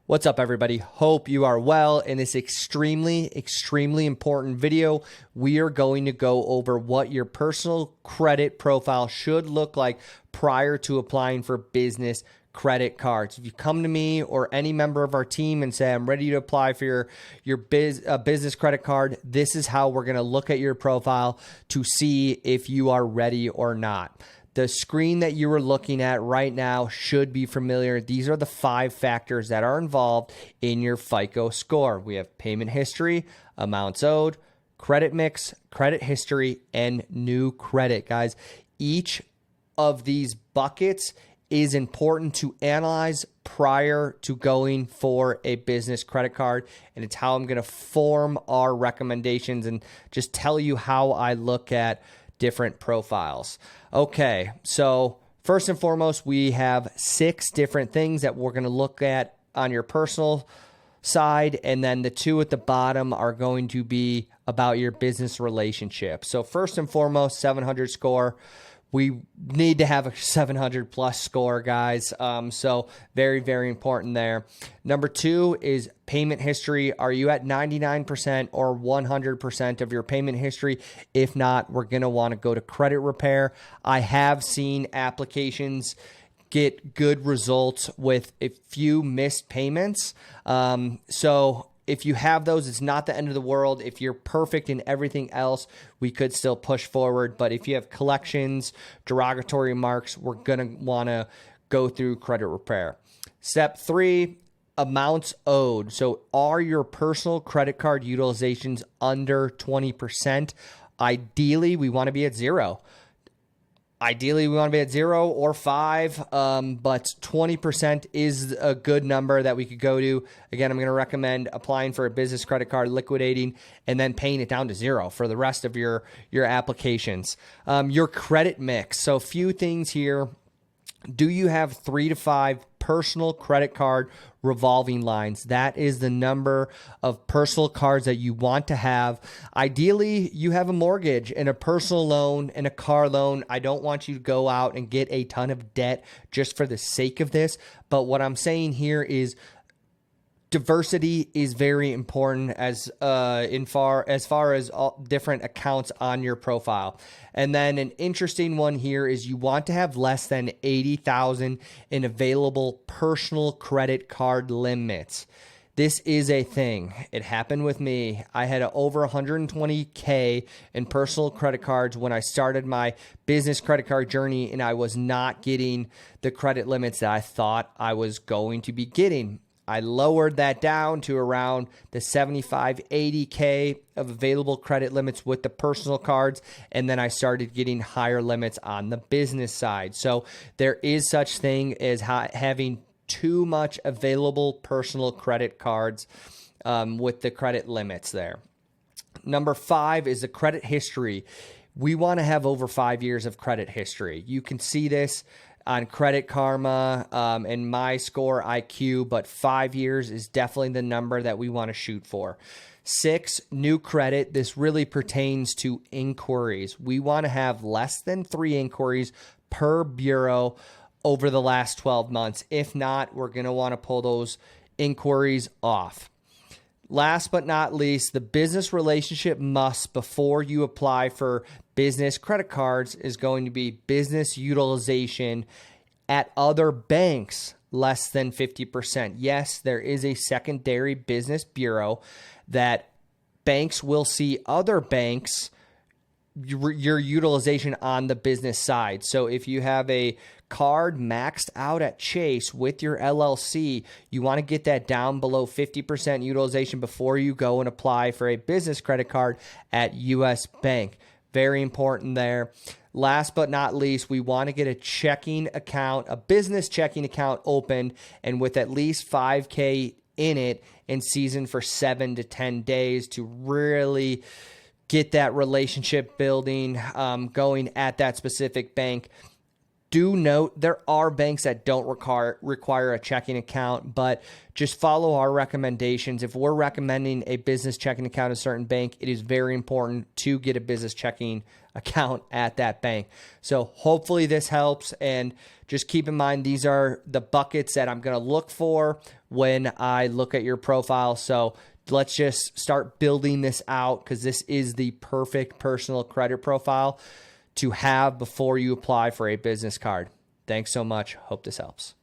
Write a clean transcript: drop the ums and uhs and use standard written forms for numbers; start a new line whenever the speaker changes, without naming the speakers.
What's up, everybody? Hope you are well. In this extremely important video, we are going to go over what your personal credit profile should look like prior to applying for business credit cards. If you come to me or any member of our team and say, I'm ready to apply for your business credit card, this is how we're going to look at your profile to see if you are ready or not. The screen that you are looking at right now should be familiar. These are the 5 factors that are involved in your FICO score. We have payment history, amounts owed, credit mix, credit history, and new credit. Guys, each of these buckets is important to analyze prior to going for a business credit card. And it's how I'm going to form our recommendations and just tell you how I look at different profiles. Okay, so first and foremost, we have 6 different things that we're going to look at on your personal side, and then the 2 at the bottom are going to be about your business relationship. So first and foremost, 700 score. We need to have a 700 plus score, guys. So very important there. Number 2 is payment history. Are you at 99% or 100% of your payment history? If not, we're going to want to go to credit repair. I have seen applications get good results with a few missed payments. So if you have those, it's not the end of the world. If you're perfect in everything else, we could still push forward. But if you have collections, derogatory marks, we're going to want to go through credit repair. Step 3, amounts owed. So are your personal credit card utilizations under 20%? Ideally, we want to be at 0. Ideally, we want to be at 0 or 5, but 20% is a good number that we could go to. Again, I'm going to recommend applying for a business credit card, liquidating, and then paying it down to 0 for the rest of your applications. Your credit mix. So a few things here. Do you have 3 to 5 personal credit card revolving lines? That is the number of personal cards that you want to have. Ideally, you have a mortgage and a personal loan and a car loan. I don't want you to go out and get a ton of debt just for the sake of this. But what I'm saying here is diversity is very important as far as all different accounts on your profile. And then an interesting one here is you want to have less than 80,000 in available personal credit card limits. This is a thing. It happened with me. I had over 120K in personal credit cards when I started my business credit card journey, and I was not getting the credit limits that I thought I was going to be getting. I lowered that down to around the 75, 80K of available credit limits with the personal cards, and then I started getting higher limits on the business side. So there is such thing as having too much available personal credit cards with the credit limits there. Number 5 is the credit history. We want to have over 5 years of credit history. You can see this on Credit Karma and My Score IQ, but 5 years is definitely the number that we want to shoot for. 6, new credit. This really pertains to inquiries. We want to have less than 3 inquiries per bureau over the last 12 months. If not, we're going to want to pull those inquiries off. Last but not least, the business relationship must before you apply for business credit cards is going to be business utilization at other banks less than 50%. Yes, there is a secondary business bureau that banks will see other banks your utilization on the business side. So if you have a card maxed out at Chase with your LLC, you want to get that down below 50% utilization before you go and apply for a business credit card at US Bank. Very important there. Last but not least, we want to get a checking account, a business checking account opened and with at least 5K in it and seasoned for 7 to 10 days to really get that relationship building going at that specific bank. Do note there are banks that don't require a checking account, but just follow our recommendations. If we're recommending a business checking account at a certain bank, it is very important to get a business checking account at that bank. So hopefully this helps, and just keep in mind these are the buckets that I'm going to look for when I look at your profile. So let's just start building this out, because this is the perfect personal credit profile to have before you apply for a business card. Thanks so much. Hope this helps.